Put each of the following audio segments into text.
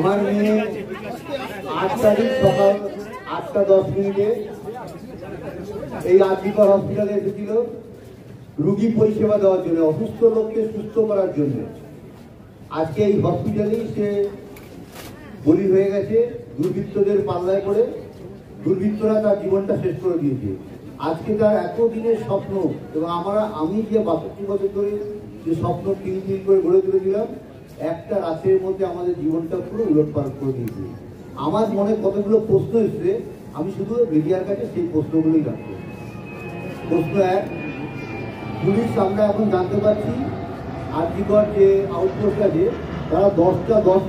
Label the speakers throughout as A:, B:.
A: আমার মেয়ে 8 তারিখ সকাল 8:10 এই আরজিকর হসপিটালে এসেছিল রোগী পরিষেবা দেওয়ার জন্য, অসুস্থ লোককে সুস্থ করার জন্য। আজকে এই হসপিটালেই সে বলি হয়ে গেছে দুর্বৃত্তদের পাল্লায় পড়ে। দুর্বৃত্তরা তার জীবনটা শেষ করে দিয়েছে। আজকে তার এতদিনের স্বপ্ন এবং আমি যে 62 বছর ধরে যে স্বপ্ন তিন করে গড়ে তুলেছিলাম, একটা রাতের মধ্যে আমাদের জীবনটা পুরো উলটপালট করে দিয়েছে। আমার মনে কতগুলো প্রশ্ন এসছে, আমি শুধু মিডিয়ার কাছে সেই প্রশ্নগুলোই রাখবো। প্রশ্ন 1, পুলিশ আমরা এখন জানতে পারছি আরজিকর যে আউটপোস্ট আছে তারা 10টা 10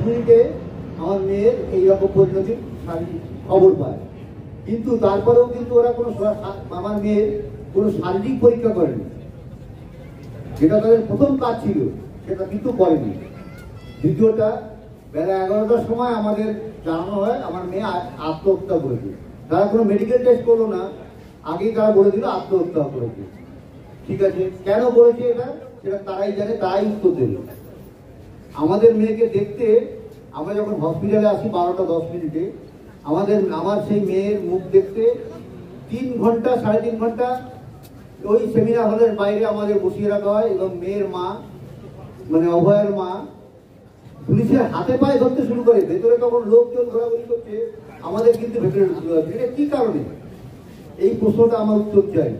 A: আমার মেয়ের এইরকম পরিণতির খবর পায়, কিন্তু তারপরেও কিন্তু ওরা কোনো আমার মেয়ের কোনো শারীরিক পরীক্ষা করেনি, যেটা তাদের প্রথম কাজ ছিল সেটা কিন্তু করেনি। দ্বিতীয়টা, বেলা 11টার সময় আমাদের জানানো হয় আমার মেয়ে আত্মহত্যা করেছে। তারা কোনো মেডিকেল টেস্ট করলো না, আগেই তারা বলে দিল আত্মহত্যা করেছে। ঠিক আছে, কেন করেছে এটা সেটা তারাই জানে, তারাই উত্তর দেবে। আমাদের মেয়েকে দেখতে আমরা যখন হসপিটালে আসি 12:10 আমার সেই মেয়ের মুখ দেখতে 3 ঘন্টা 3.5 ঘন্টা ওই সেমিনার হলের বাইরে আমাদের বসিয়ে রাখা হয় এবং মেয়ের মা মানে অভয়ের মা পুলিশের হাতে পায়ে ধরতে শুরু করে। ভেতরে তখন লোকজন ঘোরাঘুরি করছে, আমাদের কিন্তু ভেতরে ঢুকতে হবে। এটা কি কারণে? এই প্রশ্নটা আমার উত্তর চাই।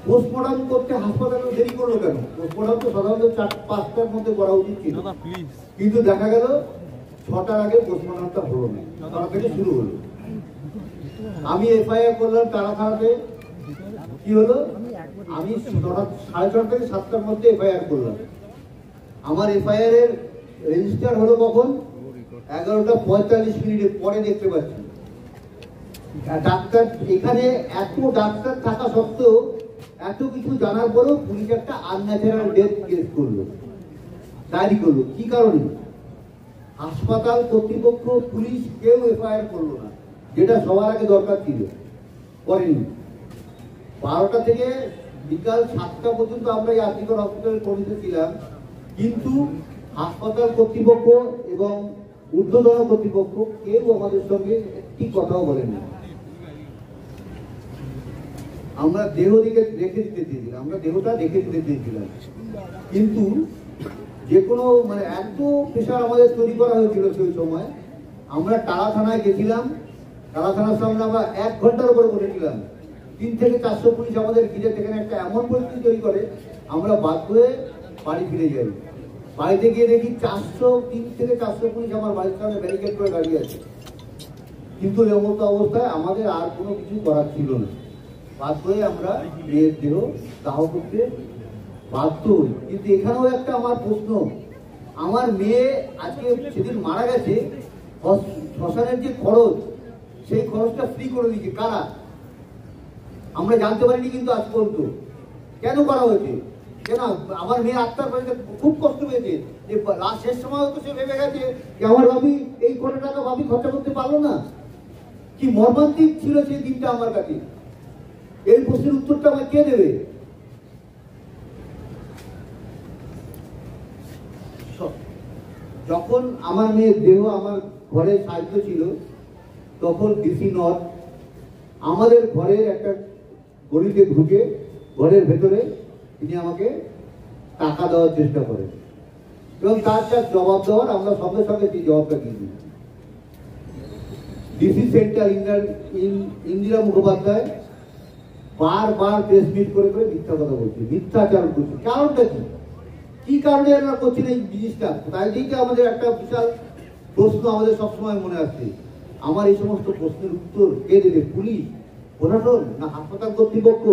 A: পোস্টমর্টম করতে হাসপাতালে দেরি করলো কেন? পোস্টমর্টম তো সাধারণত 4-5টার মধ্যে করা উচিত ছিল, কিন্তু দেখা গেল 6টার আগে পোস্টমর্টমটা হলো না, তারা থেকে শুরু হলো। আমি এফআইআর করলাম তারা থানাতে। কি হলো? আমি 6:30 থেকে 7টার মধ্যে এফআইআর করলাম। আমার এফআইআর এর রেজিস্টার হলো কখন? 11:45 পরে দেখতে পাচ্ছি ডাক্তার এখানে, এত ডাক্তার থাকা সত্ত্বেও এত কিছু জানার পরেও পুলিশ একটা আনন্যাচারাল ডেথ কেস করলো, ডায়েরি করলো। কি কারণে? হাসপাতাল কর্তৃপক্ষ, পুলিশ কেউ এফআইআর করলো না, যেটা সবার আগে দরকার ছিল, করেনি। 12টা থেকে বিকাল 7টা পর্যন্ত আমরা এই আরজিকর হসপিটালে পৌঁছে ছিলাম, কিন্তু হাসপাতাল কর্তৃপক্ষ এবং ঊর্ধ্বতন কর্তৃপক্ষ কেউ আমাদের সঙ্গে একটি কথাও বলেনি। আমরা দেহ রেখে দিতে চেয়েছিলাম, আমরা দেহটা রেখে দিতে চেয়েছিলাম, কিন্তু যে কোনো মানে এত প্রেশার আমাদের তৈরি করা হয়েছিল সেই সময়। আমরা টালা থানায় গেছিলাম, টালা থানার সামনে আমরা 1 ঘন্টার উপরে বসেছিলাম। 3 থেকে 400 পুলিশ আমাদের ঘিরে সেখানে একটা এমন পরিস্থিতি তৈরি করে আমরা বাধ্য হয়ে বাড়ি ফিরে যাই। বাড়িতে গিয়ে দেখি 3 থেকে 400 পুলিশ আমার বাড়ির সামনে ব্যারিকেড করে দাঁড়িয়ে আছে। কিন্তু এমতো অবস্থায় আমাদের আর কোনো কিছু করার ছিল না, বাধ্য হয়ে আমরা মেয়ের দেহ দাহ করতে বাধ্য হই। কিন্তু এখানেও একটা আমার প্রশ্ন, আমার মেয়ে আজকে সেদিন মারা গেছে, শ্মশানের যে খরচ সেই খরচটা ফ্রি করে দিয়েছে কারা? আমরা জানতে পারিনি কিন্তু আজ পর্যন্ত। কেন করা হয়েছে? কেন? আমার মেয়ে আত্মার বাড়িতে খুব কষ্ট পেয়েছে যে লাস্ট শেষ সময় তো সে ভেবে গেছে যে আমার ভাবি এই কোটি টাকা ভাবি খরচা করতে পারলো না। কি মর্মান্তিক ছিল সেই দিনটা আমার কাছে। এই প্রশ্নের উত্তরটা আমার কে দেবে? যখন আমার মেয়ের দেহ আমার ঘরে সাহায্য ছিল, তখন ডিসি নর্থ আমাদের ঘরের একটা গলিতে ঢুকে ঘরের ভেতরে তিনি আমাকে টাকা দেওয়ার চেষ্টা করেন এবং তার যা জবাব দেওয়ার আমরা সঙ্গে সঙ্গে সেই জবাবটা দিয়ে দিই। ডিসি সেন্টার ইন্দিরা মুখোপাধ্যায় বারবার প্রেস মিট করে মিথ্যা কথা বলছে, মিথ্যাচারণ করছে। কারণটা কি? কি কারণে আমরা করছি এই জিনিসটা? তাই দিকে আমাদের একটা বিশাল প্রশ্ন আমাদের সবসময় মনে আসছে। আমার এই সমস্ত প্রশ্নের উত্তর কে দেবে? পুলিশ, প্রশাসন, না হাসপাতাল কর্তৃপক্ষ,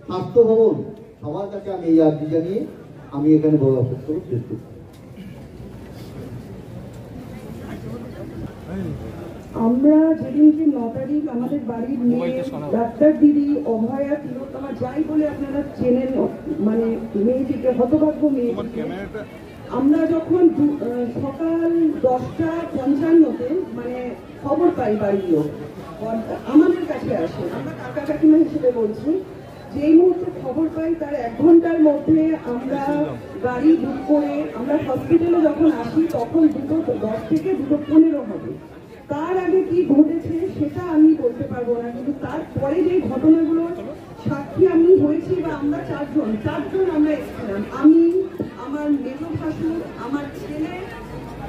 A: স্বাস্থ্য ভবন? সবার কাছে আমি এই আর্জি জানিয়ে আমি এখানে বড় অসুস্থ শেষ করছি।
B: আমরা যেদিনকে 9 তারিখ আমাদের বাড়ির মেয়ে ডাক্তার দিদি অভয়া তিলোত্তমা যাই বলে আপনারা চেনেন, মানে মেয়েটিকে, হতভাগ্য মেয়ে, আমরা যখন সকাল 10:55 মানে খবর পাই, বাড়ির লোক আমাদের কাছে আসে, আমরা কাকা কাকিমা হিসেবে বলছি যেই মুহূর্তে খবর পাই তার 1 ঘন্টার মধ্যে আমরা গাড়ি বুক করে আমরা হসপিটালে যখন আসি তখন 2:10 থেকে 2:15 হবে। তার আগে কি ঘটেছে সেটা আমি বলতে পারবো না, কিন্তু তারপরে যে ঘটনাগুলোর সাক্ষী আমি হয়েছি বা আমরা চারজন আমরা এসেছিলাম, আমি, আমার মেজো ভাসুর, আমার ছেলে,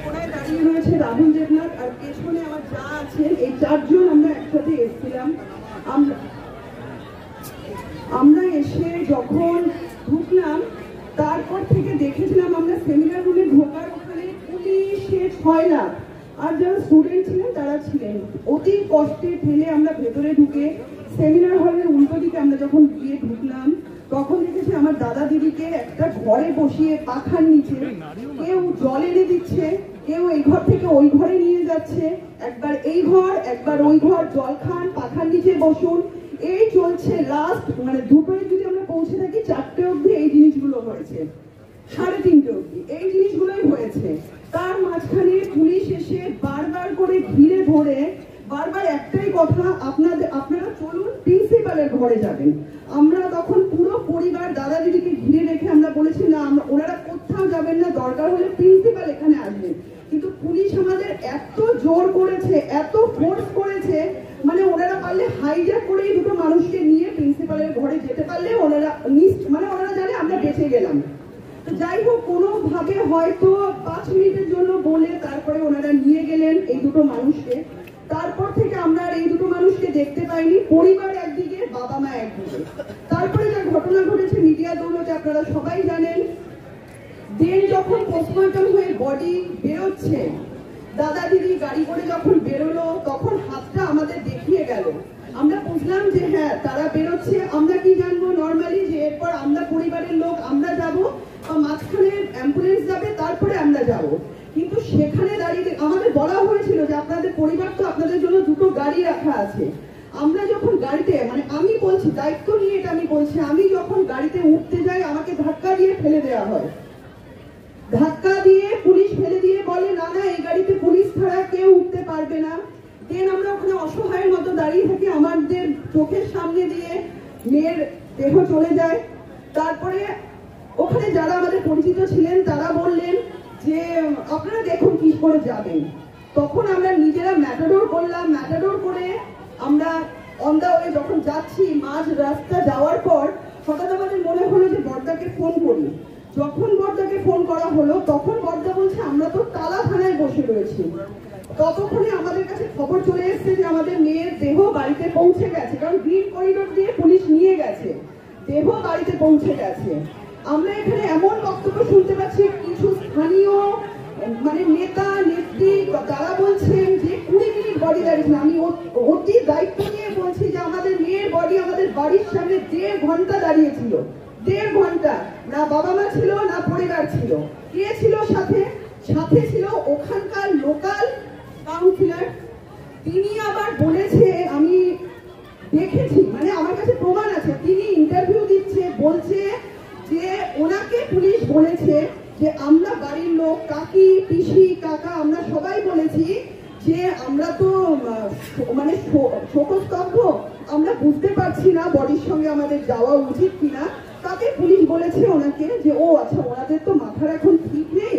B: ওরাই দাঁড়িয়ে রয়েছে রাহুল দেবনাথ, আর পেছনে আমার যা আছে, এই 4 জন আমরা একসাথে এসেছিলাম। আমরা এসে যখন ঢুকলাম তারপর থেকে দেখেছিলাম আমরা সেমিনার রুমে ঢোকার ওখানে পুলিশের 6 লাখ, আর যারা স্টুডেন্ট ছিলেন তারা ছিলেন। অতি কষ্টে ঠেলে আমরা ভেতরে ঢুকে সেমিনার হলের উল্টো দিকে আমরা যখন গিয়ে ঢুকলাম তখন দেখেছি আমার দাদা দিদিকে একটা ঘরে বসিয়ে পাখার নিচে কেউ জল এনে দিচ্ছে, কেউ এই ঘর থেকে ওই ঘরে নিয়ে যাচ্ছে, একবার এই ঘর একবার ওই ঘর, জল খান, পাখার নিচে বসুন, এই চলছে। লাস্ট মানে 2টোয় যদি আমরা পৌঁছে থাকি 4টে অবধি এই জিনিসগুলো হয়েছে, 3:30 অবধি এই জিনিসগুলোই হয়েছে। তার মাঝখানে পুলিশ এসে বারবার করে ঘিরে ধরে বারবার একটাই কথা, আপনারা চলুন প্রিন্সিপালের ঘরে যাবেন। আমরা তখন পুরো পরিবার দাদা দিদিকে ঘিরে রেখে আমরা বলেছি না, ওনারা কোথাও যাবেন না, দরকার হলে প্রিন্সিপাল এখানে আসবেন। কিন্তু পুলিশ আমাদের এত জোর করেছে, এত ফোর্স করেছে, মানে ওনারা পারলে হাইজ্যাক করে এই 2টো মানুষকে নিয়ে প্রিন্সিপালের ঘরে যেতে পারলে ওনারা জানে আমরা বেঁচে গেলাম। তো যাই হোক, কোনোভাবে হয়তো 5 মিনিটের জন্য বলে তারপরে ওনারা নিয়ে গেলেন এই 2টো মানুষকে। তারপর থেকে আমরা আর এই 2টো মানুষকে দেখতে পাইনি, পরিবার একদিকে, বাবা মা একদিকে। তারপরে যা ঘটনা ঘটেছে মিডিয়া দৌলতে আপনারা সবাই জানেন। দেন যখন পোস্টমর্টম হয়ে বডি বেরোচ্ছে, দাদা দিদি গাড়ি করে যখন বেরোলো তখন হাতটা আমাদের দেখিয়ে গেল। আমরা বুঝলাম যে হ্যাঁ তারা বেরোচ্ছে। আমরা কি জানবো নর্মালি যে এরপর আমরা পরিবারের লোক আমরা যাব বা মাঝখানে অ্যাম্বুলেন্স যাবে তারপরে আমরা যাব, কিন্তু সেখানে দাঁড়িয়ে আমাদের বলা হয়েছিল যে আপনাদের পরিবার তো আপনাদের জন্য 2টো গাড়ি রাখা আছে। আমরা যখন গাড়িতে, মানে আমি বলছি দায়িত্ব নিয়ে এটা আমি বলছি, আমি যখন গাড়িতে উঠতে যাই আমাকে ধাক্কা দিয়ে ফেলে দেওয়া হয়, ধাক্কা দিয়ে পুলিশ ফেলে দিয়ে বলে না না এই গাড়িতে পুলিশ ছাড়া কেউ উঠতে পারবে না। দেন আমরা ওখানে অসহায়ের মতো দাঁড়িয়ে থাকি, আমাদের চোখের সামনে দিয়ে মেয়ের দেহ চলে যায়। তারপরে ওখানে যারা আমাদের পরিচিত ছিলেন তারা বললেন যে আপনারা দেখুন কি করে যাবেন। তখন আমরা নিজেরা ম্যাটাডোর করলাম, ম্যাটাডোর করে আমরা অন দা ওয়ে যখন যাচ্ছি, মাঝ রাস্তা যাওয়ার পর হঠাৎ আমাদের মনে হলো যে বর্দাকে ফোন করি। যখন বর্দাকে ফোন করা হলো তখন বর্দা বলছে আমরা তো তালা থানায় বসে রয়েছি। ততক্ষণে আমাদের কাছে খবর চলে এসেছে যে আমাদের মেয়ের দেহ বাড়িতে পৌঁছে গেছে, কারণ গ্রিন করিডোর দিয়ে পুলিশ নিয়ে গেছে, দেহ বাড়িতে পৌঁছে গেছে। আমরা এখানে এমন বক্তব্য শুনতে পাচ্ছি কিছু স্থানীয় মানে নেতা নেত্রী তারা বলছেন যে 20 মিনিট বডি দাঁড়িয়েছিল। আমি অতি দায়িত্ব নিয়ে বলছি যে আমাদের মেয়ের বডি আমাদের বাড়ির সামনে 1.5 ঘন্টা দাঁড়িয়েছিল, 1.5 ঘন্টা। না বাবা মা ছিল না পরিবার ছিল। কে ছিল সাথে? সাথে ছিল ওখানকার লোকাল কাউন্সিলর। তিনি আবার বলেছে, আমি দেখেছি, মানে আমার কাছে প্রমাণ আছে, তিনি ইন্টারভিউ দিচ্ছে, বলছে যে ওনাকে পুলিশ বলেছে যে আমরা বাড়ির লোক, কাকি পিসি কাকা আমরা সবাই বলেছি যে আমরা তো মানে শোকস্তব্ধ, আমরা বুঝতে পারছি না বডির সঙ্গে আমাদের যাওয়া উচিত কিনা। তাকে পুলিশ বলেছে ওনাকে যে ও আচ্ছা ওনাদের তো মাথার এখন ঠিক নেই,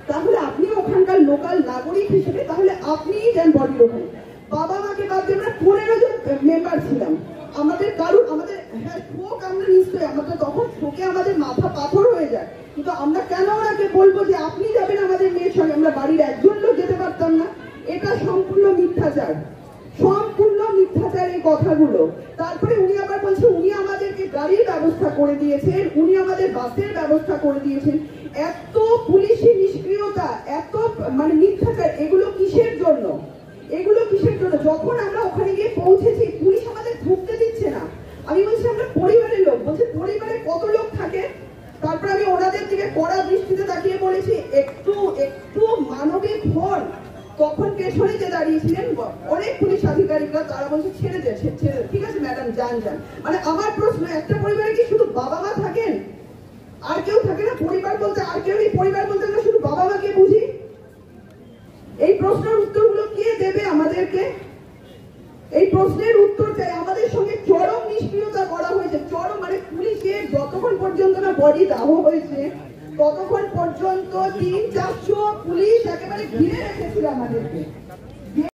B: তাহলে আপনি ওখানকার লোকাল নাগরিক হিসেবে তাহলে আপনিই যান বডির ওখানে। বাবা মাকে বাদ দিয়ে আমরা 15 জন মেম্বার ছিলাম। আমাদের কারুর আমাদের হ্যাঁ শোক, আমরা নিশ্চয়ই আমাদের তখন শোকে আমাদের মাথা পাথর হয়ে যায়, কিন্তু আমরা কেন ওনাকে বলবো যে আপনি যাবেন আমাদের মেয়ের সঙ্গে? আমরা বাড়ির একজন লোক যেতে পারতাম না? এটা সম্পূর্ণ মিথ্যাচার, সম্পূর্ণ মিথ্যাচার এই কথাগুলো। তারপরে উনি আবার বলছে উনি আমাদেরকে গাড়ির ব্যবস্থা করে দিয়েছেন, উনি আমাদের বাসের ব্যবস্থা করে দিয়েছেন। এত পুলিশি নিষ্ক্রিয়তা, এত মানে মিথ্যাচার, এগুলো কিসের জন্য? এগুলো কিসের জন্য? যখন আমরা ওখানে গিয়ে পৌঁছেছি পুলিশ আমাদের ঢুকতে দিচ্ছে না। আমি বলছি আমরা পরিবারের লোক, বলছে পরিবারে কত লোক থাকে? তারপর আমি ওনাদের দিকে কড়া দৃষ্টিতে তাকিয়ে বলেছি একটু একটু মানবিক হন। তখন পেছনে যে দাঁড়িয়েছিলেন অনেক পুলিশ আধিকারিকরা তারা বলছে ছেড়ে দে, ঠিক আছে ম্যাডাম যান যান। মানে আমার প্রশ্ন, একটা পরিবারে কি শুধু বাবা মা থাকেন? আর কেউ থাকে না? পরিবার বলতে আর কেউ নেই? পরিবার বলতে আমরা শুধু বাবা মাকে বুঝি? এই প্রশ্নের উত্তরগুলো কে দেবে আমাদেরকে? এই প্রশ্নের উত্তর চাই। আমাদের সঙ্গে চরম নিষ্ক্রিয়তা করা হয়েছে, চরম মানে যতক্ষণ পর্যন্ত না বডি দাহ হয়েছে ততক্ষণ পর্যন্ত 300-400 পুলিশ একেবারে ঘিরে রেখেছিল আমাদেরকে।